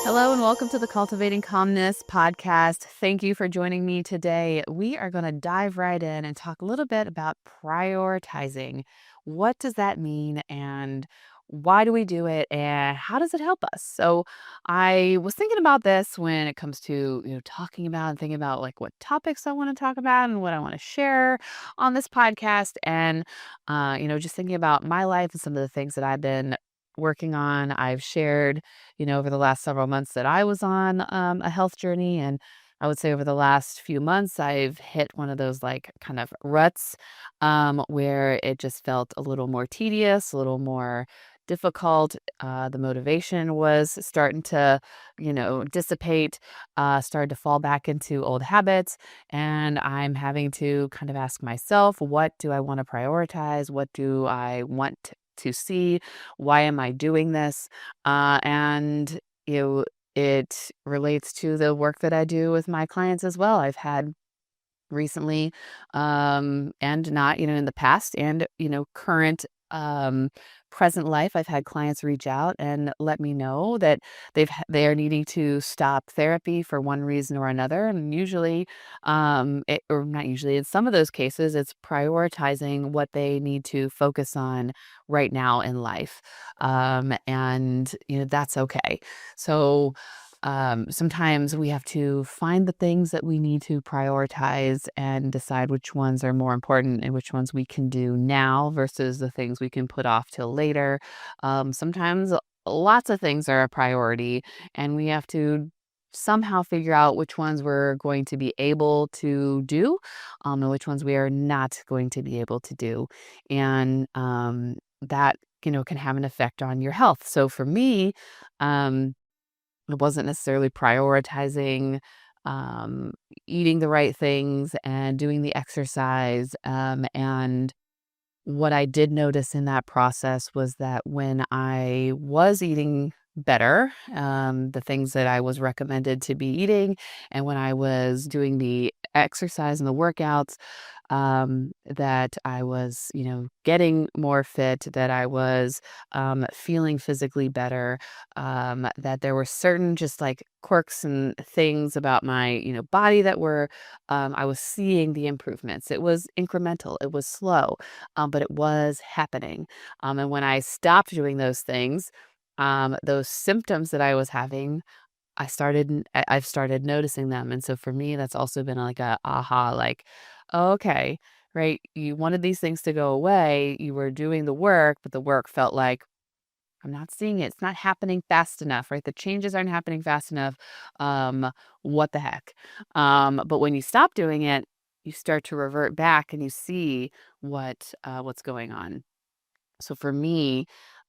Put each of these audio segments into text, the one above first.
Hello and welcome to the Cultivating Calmness podcast. Thank you for joining me today. We are going to dive right in and talk a little bit about prioritizing. What does that mean and why do we do it and how does it help us? So, I was thinking about this when it comes to, talking about and thinking about like what topics I want to talk about and what I want to share on this podcast and just thinking about my life and some of the things that I've been working on. I've shared over the last several months that I was on a health journey. And I would say over the last few months, I've hit one of those like kind of ruts where it just felt a little more tedious, a little more difficult. The motivation was starting to, dissipate, started to fall back into old habits. And I'm having to kind of ask myself, what do I want to prioritize? What do I want to see? Why am I doing this? And you know, it relates to the work that I do with my clients as well. I've had recently, and not, in the past and, current, present life, I've had clients reach out and let me know that they are needing to stop therapy for one reason or another. And usually, or not usually, in some of those cases, it's prioritizing what they need to focus on right now in life. And, that's okay. So, sometimes we have to find the things that we need to prioritize and decide which ones are more important and which ones we can do now versus the things we can put off till later. Sometimes lots of things are a priority, and we have to somehow figure out which ones we're going to be able to do, and which ones we are not going to be able to do. And that, can have an effect on your health. So for me, um, it wasn't necessarily prioritizing, um, eating the right things and doing the exercise, and what I did notice in that process was that when I was eating better, the things that I was recommended to be eating, and when I was doing the exercise and the workouts, that I was, getting more fit, that I was feeling physically better, that there were certain just like quirks and things about my, body that were, I was seeing the improvements. It was incremental, it was slow, but it was happening. And when I stopped doing those things, those symptoms that I was having, I've started noticing them. And so for me, that's also been like a aha, like, "Oh, okay, right. You wanted these things to go away. You were doing the work, but the work felt like I'm not seeing it. It's not happening fast enough, right? The changes aren't happening fast enough. Um, what the heck? But when you stop doing it, you start to revert back and you see what's going on. So for me,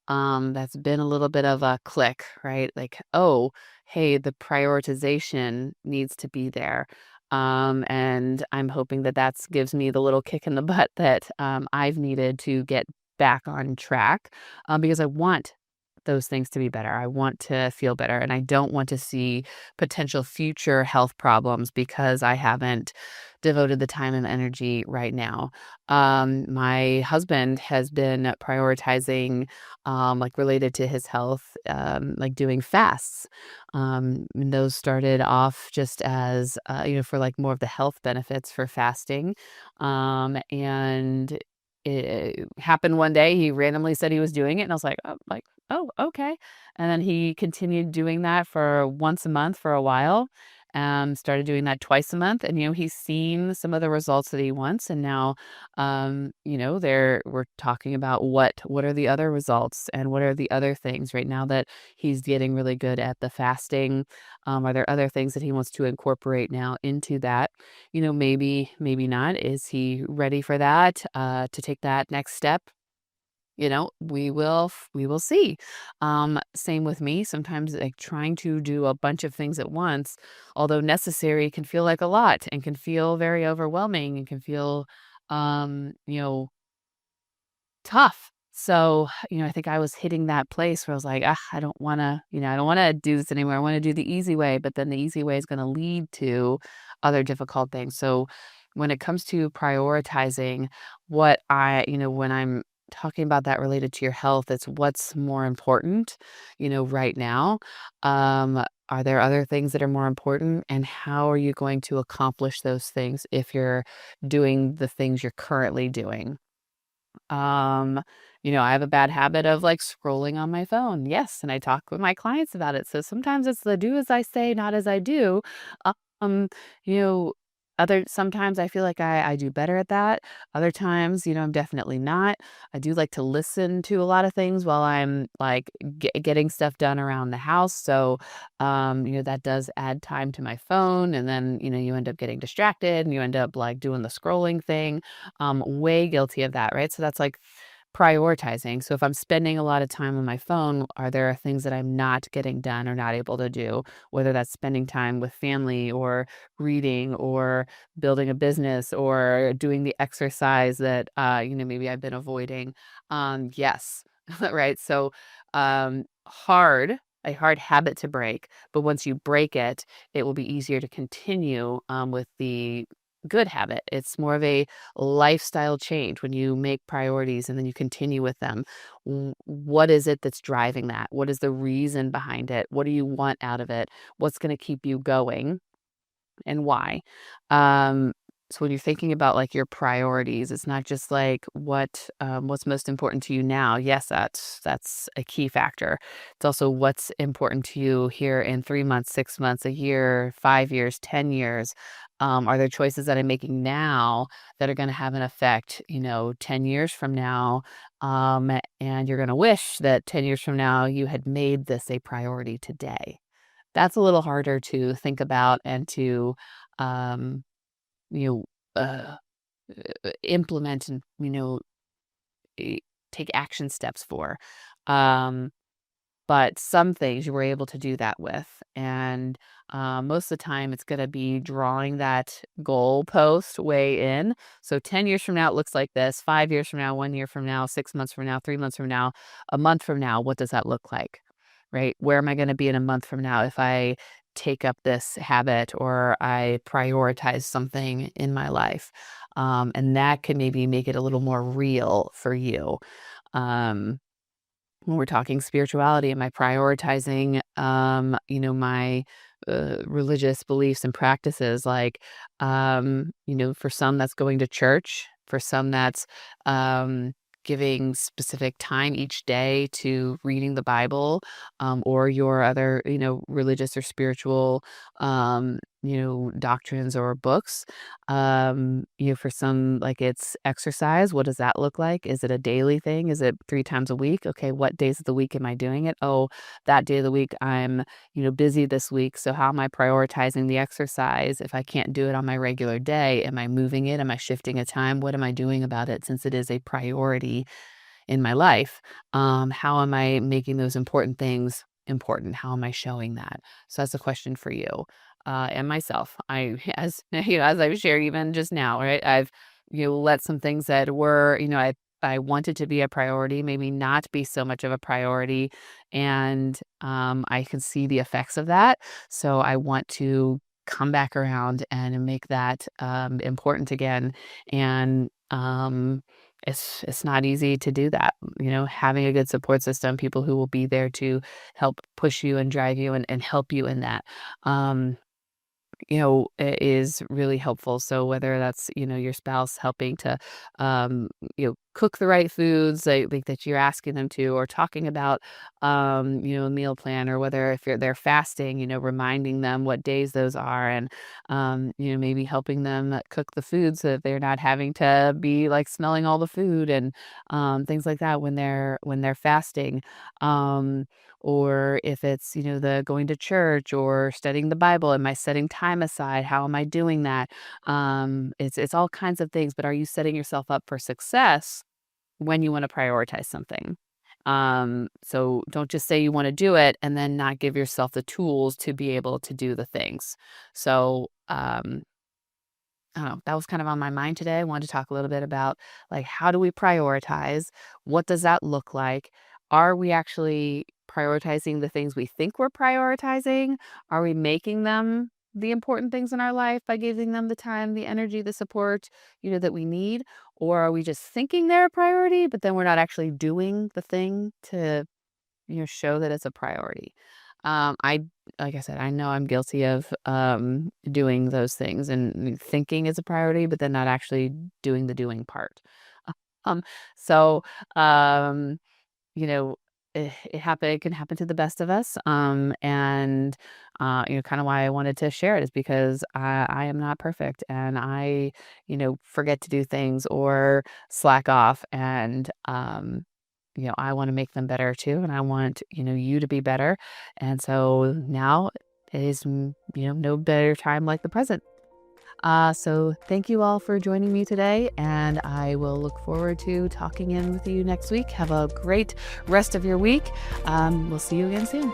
that's been a little bit of a click, right? Like, oh, hey, the prioritization needs to be there. And I'm hoping that that's gives me the little kick in the butt that I've needed to get back on track, because I want those things to be better. I want to feel better, and I don't want to see potential future health problems because I haven't devoted the time and energy right now. My husband has been prioritizing, like related to his health, like doing fasts. And those started off just as, for like more of the health benefits for fasting. And it happened one day. He randomly said he was doing it, and I was like, oh, okay. And then he continued doing that for once a month for a while. and started doing that twice a month. And, he's seen some of the results that he wants. And now, we're talking about what are the other results and what are the other things right now that he's getting really good at the fasting. Are there other things that he wants to incorporate now into that? Maybe not. Is he ready for that, to take that next step? We will see. Same with me. Sometimes like trying to do a bunch of things at once, although necessary, can feel like a lot and can feel very overwhelming and can feel, um, you know, tough. So, I think I was hitting that place where I was like, I don't want to do this anymore. I want to do the easy way, but then the easy way is going to lead to other difficult things. So, when it comes to prioritizing when I'm talking about that related to your health, it's what's more important, right now. Are there other things that are more important? And how are you going to accomplish those things if you're doing the things you're currently doing? Um, I have a bad habit of like scrolling on my phone. Yes, and I talk with my clients about it. So sometimes it's the do as I say, not as I do. Um, you know, other sometimes I feel like I do better at that. Other times, I'm definitely not. I do like to listen to a lot of things while I'm like getting stuff done around the house. So, that does add time to my phone, and then you end up getting distracted, and you end up like doing the scrolling thing. Way guilty of that, right? So that's like prioritizing. So if I'm spending a lot of time on my phone, are there things that I'm not getting done or not able to do? Whether that's spending time with family or reading or building a business or doing the exercise that maybe I've been avoiding. Yes. Right. So a hard habit to break, but once you break it, it will be easier to continue with the good habit. It's more of a lifestyle change when you make priorities and then you continue with them. What is it that's driving that? What is the reason behind it? What do you want out of it? What's going to keep you going? And why. Um, so when you're thinking about like your priorities, it's not just like what's most important to you now. Yes, that's a key factor. It's also what's important to you here in 3 months, 6 months, a year, 5 years, 10 years. Are there choices that I'm making now that are going to have an effect, 10 years from now? And you're going to wish that 10 years from now you had made this a priority today. That's a little harder to think about and to, um, you know, implement and, eh, take action steps for. Um, but some things you were able to do that with, and, most of the time, it's gonna be drawing that goal post way in. So 10 years from now, it looks like this. 5 years from now, 1 year from now, 6 months from now, 3 months from now, a month from now, what does that look like? Right? Where am I gonna be in a month from now if I take up this habit or I prioritize something in my life? And that can maybe make it a little more real for you. Um when we're talking spirituality, am I prioritizing, my religious beliefs and practices? Like, for some, that's going to church. For some, that's um, giving specific time each day to reading the Bible, or your other, religious or spiritual, doctrines or books. For some, like it's exercise. What does that look like? Is it a daily thing? Is it 3 times a week? Okay, what days of the week am I doing it? Oh, that day of the week I'm, busy this week. So how am I prioritizing the exercise? If I can't do it on my regular day, am I moving it? Am I shifting a time? What am I doing about it since it is a priority in my life? How am I making those important things important? How am I showing that? So that's a question for you, and myself. As as I've shared even just now, right? I've let some things that were, I wanted to be a priority, maybe not be so much of a priority, and I can see the effects of that. So I want to come back around and make that important again, and it's not easy to do that. Having a good support system, people who will be there to help push you and drive you and help you in that. Um, is really helpful. So whether that's, your spouse helping to, cook the right foods that you're asking them to, or talking about, a meal plan, or whether if they're fasting, reminding them what days those are, and maybe helping them cook the food so that they're not having to be like smelling all the food, and things like that when they're fasting. Um, or if it's, the going to church or studying the Bible, am I setting time aside? How am I doing that? It's all kinds of things, but are you setting yourself up for success when you want to prioritize something? So don't just say you want to do it and then not give yourself the tools to be able to do the things. So, I don't know, that was kind of on my mind today. I wanted to talk a little bit about, like, how do we prioritize? What does that look like? Are we actually prioritizing the things we think we're prioritizing? Are we making them the important things in our life by giving them the time, the energy, the support, that we need? Or are we just thinking they're a priority, but then we're not actually doing the thing to, show that it's a priority? I Like I said, I know I'm guilty of, doing those things and thinking it's a priority, but then not actually doing the doing part. Um, so, um, you know, it can happen to the best of us. And kind of why I wanted to share it is because I am not perfect, and I, forget to do things or slack off, and I want to make them better too, and I want, you to be better. And so now is, no better time like the present. So thank you all for joining me today, and I will look forward to talking in with you next week. Have a great rest of your week. We'll see you again soon.